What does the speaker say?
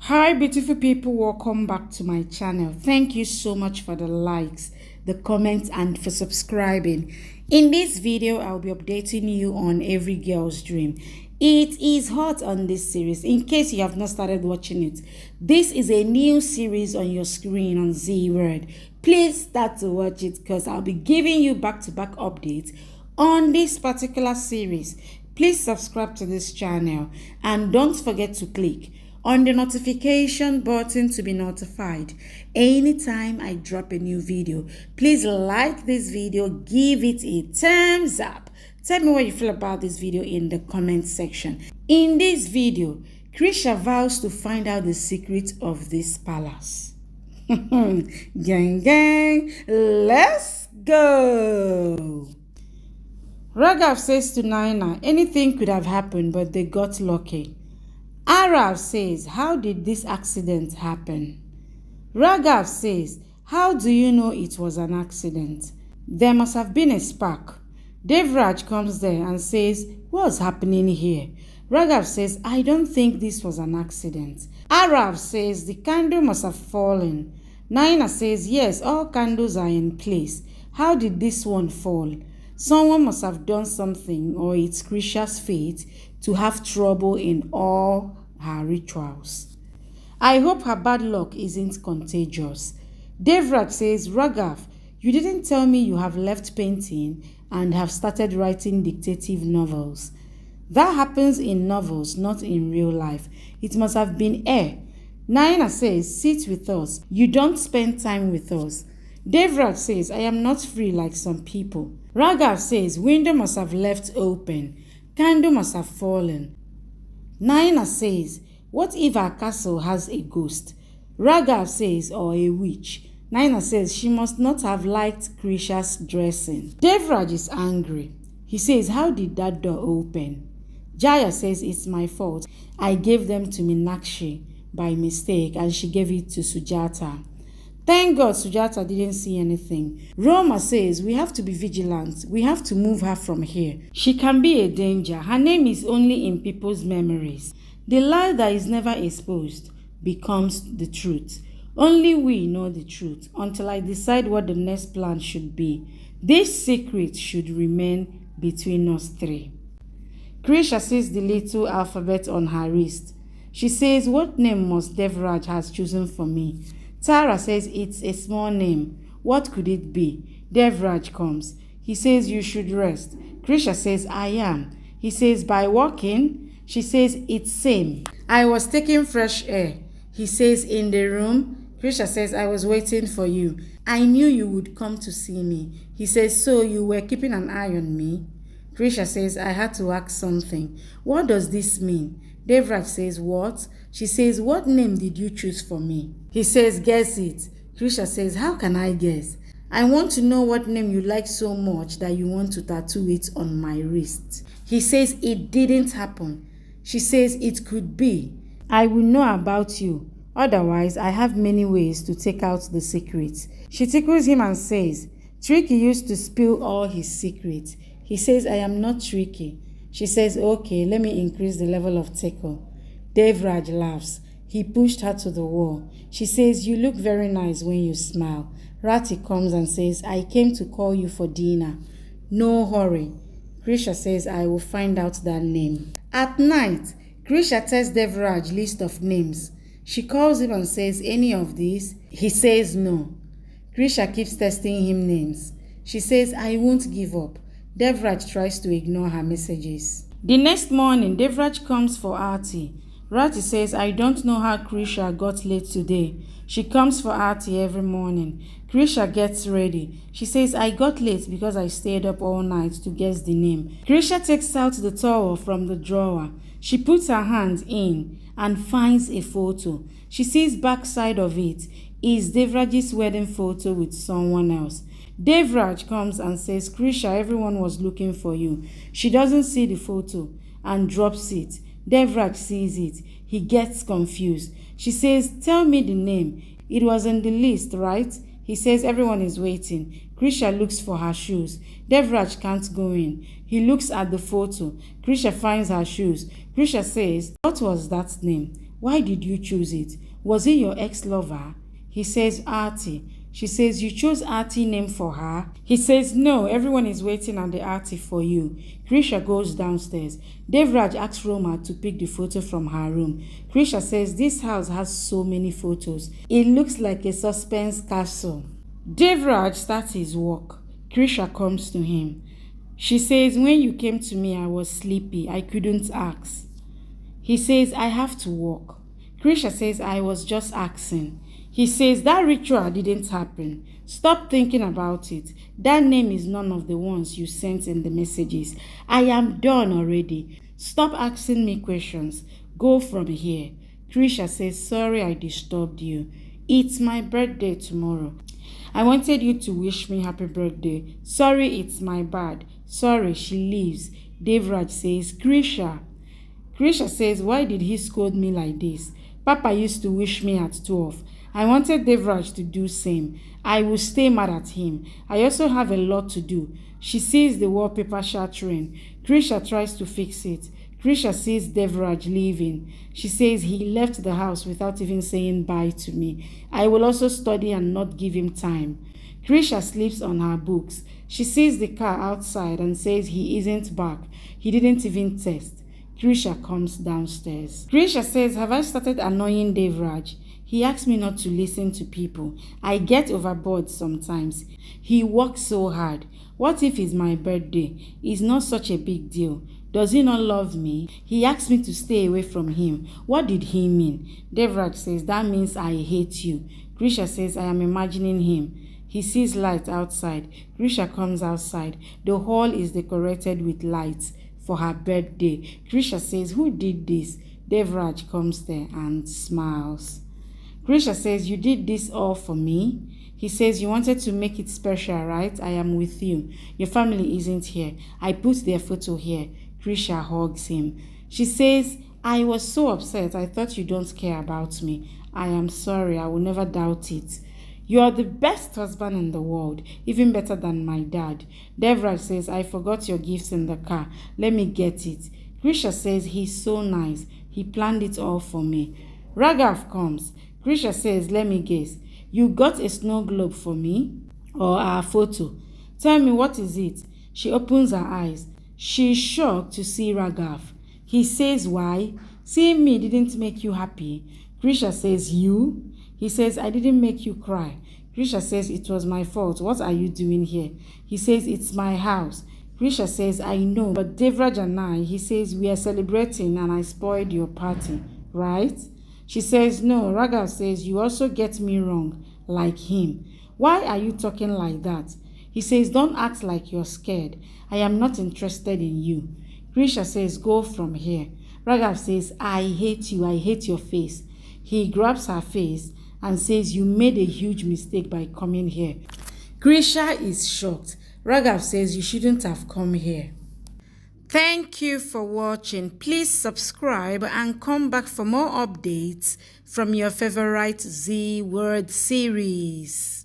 Hi beautiful people, welcome back to my channel. Thank you so much for the likes, the comments, and for subscribing. In this video I'll be updating you on every girl's dream. It is hot on this series. In case you have not started watching it, this is a new series on your screen on Z Word. Please start to watch it because I'll be giving you back-to-back updates on this particular series. Please subscribe to this channel and don't forget to click on the notification button to be notified anytime I drop a new video. Please like this video, give it a thumbs up. Tell me what you feel about this video in the comment section. In this video, Krisha vows to find out the secret of this palace. Gang gang, let's go. Raghav says to Naina, anything could have happened, but they got lucky. Arav says, how did this accident happen? Raghav says, how do you know it was an accident? There must have been a spark. Devraj comes there and says, what's happening here? Raghav says, I don't think this was an accident. Arav says, the candle must have fallen. Naina says, yes, all candles are in place. How did this one fall? Someone must have done something, or it's Krisha's fate to have trouble in all her rituals. I hope her bad luck isn't contagious. Devraj says, Raghav, you didn't tell me you have left painting and have started writing dictative novels. That happens in novels, not in real life. It must have been air. Naina says, sit with us. You don't spend time with us. Devraj says, I am not free like some people. Raghav says, window must have left open. Candle must have fallen. Naina says, what if our castle has a ghost? Raghav says, or a witch. Naina says, she must not have liked Krisha's dressing. Devraj is angry. He says, how did that door open? Jaya says, it's my fault. I gave them to Meenakshi by mistake and she gave it to Sujata. Thank God Sujata didn't see anything. Roma says, we have to be vigilant. We have to move her from here. She can be a danger. Her name is only in people's memories. The lie that is never exposed becomes the truth. Only we know the truth until I decide what the next plan should be. This secret should remain between us three. Krisha sees the little alphabet on her wrist. She says, what name must Devraj has chosen for me? Tara says, it's a small name. What could it be? Devraj comes. He says, you should rest. Krisha says, I am. He says, by walking? She says, it's same. I was taking fresh air. He says, in the room? Krisha says, I was waiting for you. I knew you would come to see me. He says, so you were keeping an eye on me? Krisha says, I had to ask something. What does this mean? Devraj says, what? She says, what name did you choose for me? He says, guess it. Krisha says, how can I guess? I want to know what name you like so much that you want to tattoo it on my wrist. He says, it didn't happen. She says, it could be. I will know about you. Otherwise, I have many ways to take out the secrets. She tickles him and says, Tricky used to spill all his secrets. He says, I am not tricky. She says, okay, let me increase the level of tickle. Devraj laughs. He pushed her to the wall. She says, you look very nice when you smile. Rati comes and says, I came to call you for dinner. No hurry. Krisha says, I will find out that name. At night, Krisha tells Devraj list of names. She calls him and says, any of these? He says no. Krisha keeps testing him names. She says, I won't give up. Devraj tries to ignore her messages. The next morning, Devraj comes for Aarti. Rati says, I don't know how Krisha got late today. She comes for Aarti every morning. Krisha gets ready. She says, I got late because I stayed up all night to guess the name. Krisha takes out the towel from the drawer. She puts her hand in and finds a photo. She sees backside of it is Devraj's wedding photo with someone else. Devraj comes and says, Krisha, everyone was looking for you. She doesn't see the photo and drops it. Devraj sees it. He gets confused. She says, tell me the name. It was on the list, right? He says, everyone is waiting. Krisha looks for her shoes. Devraj can't go in. He looks at the photo. Krisha finds her shoes. Krisha says, what was that name? Why did you choose it? Was it your ex-lover? He says, Artie. She says, you chose Artie name for her? He says, no, everyone is waiting at the Artie for you. Krisha goes downstairs. Devraj asks Roma to pick the photo from her room. Krisha says, this house has so many photos. It looks like a suspense castle. Devraj starts his walk. Krisha comes to him. She says, when you came to me, I was sleepy. I couldn't ask. He says, I have to walk. Krisha says, I was just asking. He says, that ritual didn't happen. Stop thinking about it. That name is none of the ones you sent in the messages. I am done already. Stop asking me questions. Go from here. Krisha says, sorry I disturbed you. It's my birthday tomorrow. I wanted you to wish me happy birthday. Sorry, it's my bad. Sorry, she leaves. Devraj says, Krisha. Krisha says, why did he scold me like this? Papa used to wish me at 12. I wanted Devraj to do same. I will stay mad at him. I also have a lot to do. She sees the wallpaper shattering. Krisha tries to fix it. Krisha sees Devraj leaving. She says he left the house without even saying bye to me. I will also study and not give him time. Krisha sleeps on her books. She sees the car outside and says he isn't back. He didn't even test. Krisha comes downstairs. Krisha says, have I started annoying Devraj? He asks me not to listen to people. I get overboard sometimes. He works so hard. What if it's my birthday? It's not such a big deal. Does he not love me? He asked me to stay away from him. What did he mean? Devraj says, that means I hate you. Krisha says, I am imagining him. He sees light outside. Krisha comes outside. The hall is decorated with lights for her birthday. Krisha says, who did this? Devraj comes there and smiles. Krisha says, you did this all for me? He says, you wanted to make it special, right? I am with you. Your family isn't here. I put their photo here. Krisha hugs him. She says, I was so upset. I thought you don't care about me. I am sorry. I will never doubt it. You are the best husband in the world, even better than my dad. Devraj says, I forgot your gifts in the car. Let me get it. Krisha says, he's so nice. He planned it all for me. Raghav comes. Krisha says, let me guess. You got a snow globe for me? Or our photo? Tell me, what is it? She opens her eyes. She's shocked to see Raghav. He says, why? Seeing me didn't make you happy. Krisha says, you? He says, I didn't make you cry. Krisha says, it was my fault. What are you doing here? He says, it's my house. Krisha says, I know, but Devraj and I, he says, we are celebrating and I spoiled your party, right? She says, no. Raghav says, you also get me wrong, like him. Why are you talking like that? He says, don't act like you're scared. I am not interested in you. Krisha says, go from here. Raghav says, I hate you. I hate your face. He grabs her face and says, you made a huge mistake by coming here. Krisha is shocked. Raghav says, you shouldn't have come here. Thank you for watching. Please subscribe and come back for more updates from your favorite Z Word series.